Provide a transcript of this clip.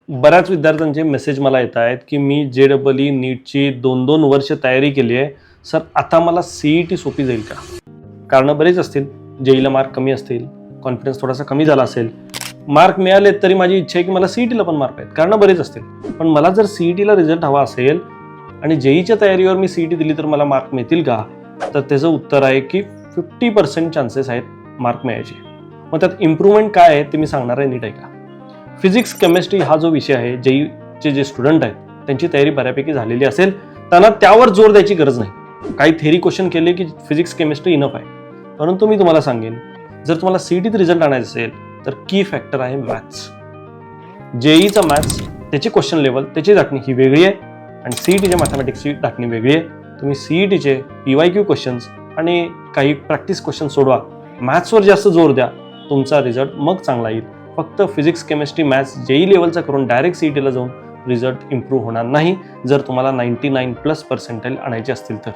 बऱ्याच विद्यार्थ्यांचे मेसेज मला येत आहेत की मी JEE नीटची 2-2 वर्ष तयारी केली आहे सर, आता मला CET सोपी जाईल का? कारणं बरेच असतील. JEEला मार्क कमी असतील, कॉन्फिडन्स थोडासा कमी झाला असेल, मार्क मिळाले तरी माझी इच्छा आहे की मला CETला पण मार्क आहेत. कारणं बरेच असतील. पण मला जर CETला रिझल्ट हवा असेल आणि JEEच्या तयारीवर मी CET दिली तर मला मार्क मिळतील का? तर त्याचं उत्तर आहे की 50% चान्सेस आहेत मार्क मिळायचे. मग त्यात इम्प्रूव्हमेंट काय आहे ते मी सांगणार आहे, नीट ऐका. फिजिक्स केमिस्ट्री हा जो विषय आहे, JEEचे जे स्टुडंट आहेत त्यांची तयारी बऱ्यापैकी झालेली असेल, त्यांना त्यावर जोर द्यायची गरज नाही. काही थेरी क्वेश्चन केले की फिजिक्स केमिस्ट्री इनफ आहे. परंतु मी तुम्हाला सांगेन, जर तुम्हाला CETत रिझल्ट आणायचा असेल तर की फॅक्टर आहे मॅथ्स. JEEचा मॅथ्स, त्याची क्वेश्चन लेवल, त्याची दाटणी ही वेगळी आहे आणि CETच्या मॅथमॅटिक्सची दाटणी वेगळी आहे. तुम्ही CETचे PYQ क्वेश्चन्स आणि काही प्रॅक्टिस क्वेश्चन सोडवा, मॅथ्सवर जास्त जोर द्या, तुमचा रिझल्ट मग चांगला येईल. फक्त फिजिक्स केमिस्ट्री मॅथ्स JEE लेवलचा करून डायरेक्ट CETला जाऊन रिझल्ट इम्प्रूव्ह होणार नाही, जर तुम्हाला 99+ पर्सेंटाईल आणायचे असतील तर.